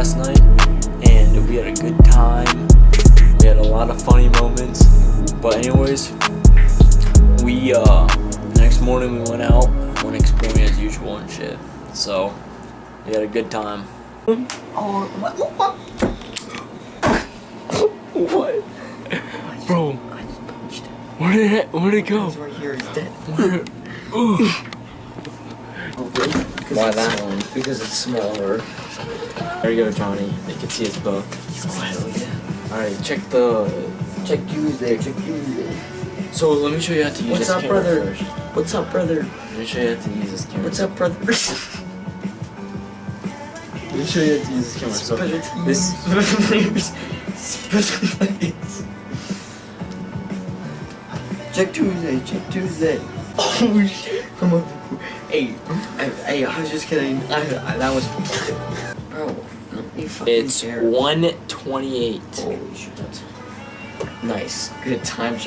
last night, and we had a good time. We had a lot of funny moments. But anyways, we next morning we went out, went exploring as usual and shit. So we had a good time. Oh, what? What? Bro, I just punched him. Where'd it go? He's right here. He's dead. Why that one? Because it's smaller. There you go, Johnny. You can see his book. Alright, check Tuesday. So let me show you how to use this camera first. What's up, brother? Let me show you how to use this camera. What's up, brother? Let me show you how to use this camera. So this Check Tuesday. Oh shit! Come on. Hey, I was just kidding. That was. Bro, let me fucking it's share. 1:28. Holy shit, that's nice. Good time.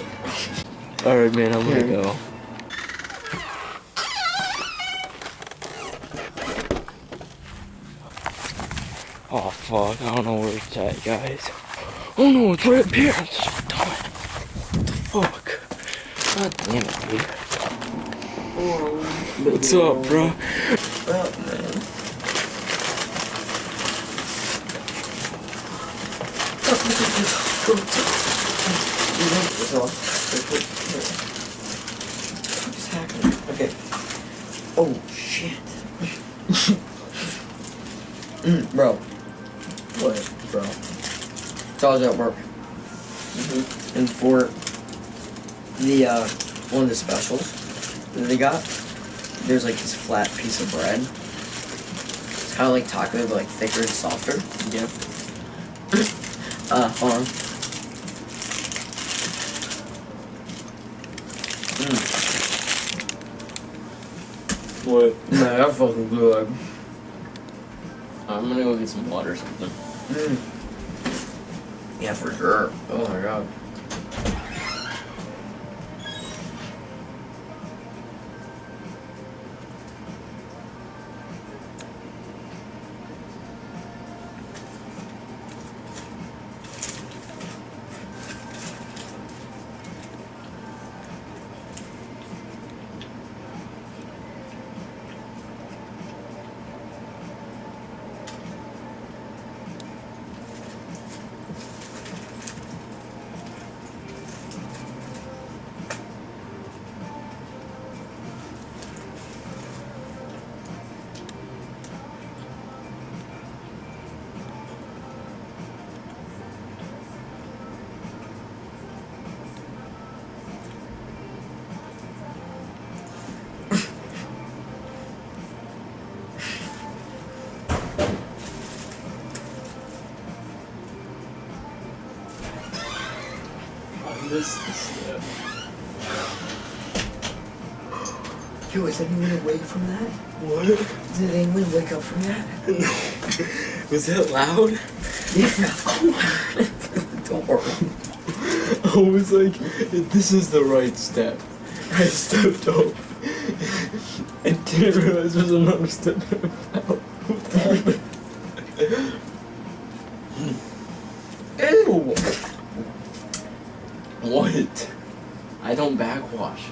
Alright, man, I'm gonna go. Oh fuck, I don't know where it's at, guys. Oh no, it's right up here. I'm so dumb. What the fuck? God damn it, dude. What's up, bro? What's up, man? What's happening? Okay. Oh shit. Bro. What, bro? So I was at work. And for the one of the specials that they got, there's like this flat piece of bread. It's kind of like taco, but like thicker and softer. Yep. Hold on. What? Man, that's fucking good. I'm gonna go get some water or something. Yeah, for sure. Oh my god. Yo, is anyone awake from that? What? Did anyone wake up from that? No. Was that loud? Yeah. Don't worry. I was like, this is the right step. I stepped up. And didn't realize there was another step and I fell. Ew! What? I don't backwash.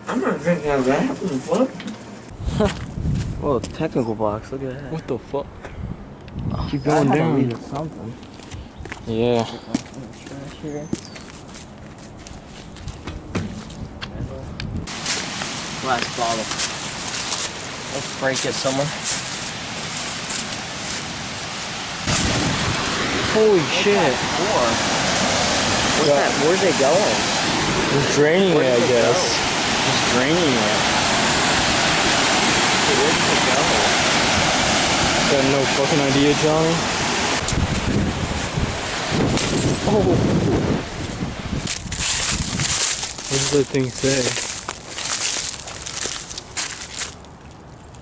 I'm not drinking out of that. What the fuck? Oh, it's technical box. Look at that. What the fuck? Keep I going had to down. read something. Yeah. Trash here. Glass bottle. Let's break it somewhere. Holy shit. What's that? Where's it going? It's draining Where it, I does it guess. go? It's draining it. Where does it go? Got no fucking idea, Johnny. Oh. What does that thing say?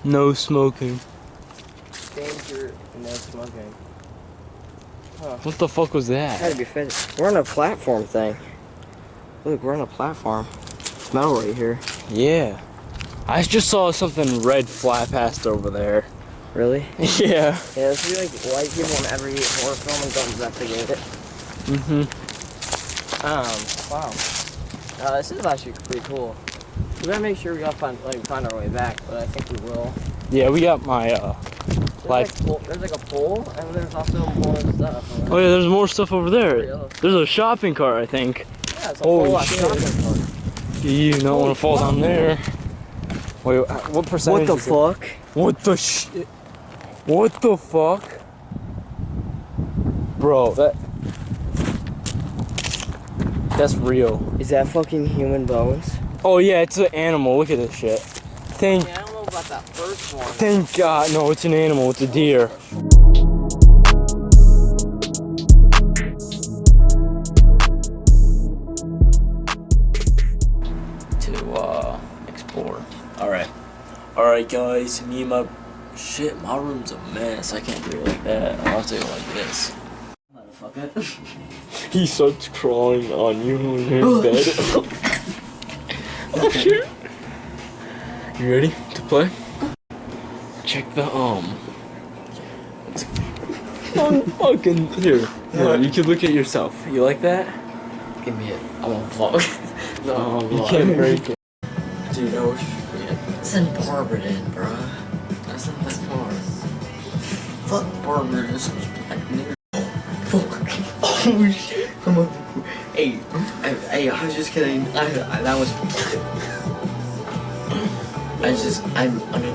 No smoking. Danger, no smoking. Huh. What the fuck was that? Had to be fed. We're on a platform thing. Look, we're on a platform. It's metal right here. Yeah. I just saw something red fly past over there. Really? Yeah. Yeah, this would be like white people in every horror film and don't investigate it. Wow. This is actually pretty cool. We gotta make sure we gotta find our way back, but I think we will. Yeah, we got my There's like a pole, and there's also more stuff. Oh yeah, there's more stuff over there. There's a shopping cart, I think. Yeah, it's a Holy whole shit. shopping cart. You don't want to fall down there. Wait, what percentage? What the fuck? What the shit? What the fuck? Bro, that's real. Is that fucking human bones? Oh yeah, it's an animal. Look at this shit. I don't know about that first one. Thank God. No, it's an animal. It's a deer. To explore. Alright guys, me and my room's a mess. I can't do it like that. I'll have to go like this. Motherfucker. He starts crawling on you in your bed. Oh shit. You ready to play? Check the fucking here. Yeah, you can look at yourself. You like that? Give me it. I won't vlog. No, you can't break it. Dude, oh shit. It's in Barberton, bruh. That's not that far. Fuck Barberton, this was black near. Fuck. Oh shit. Hey, I was just kidding. That was. I'm under.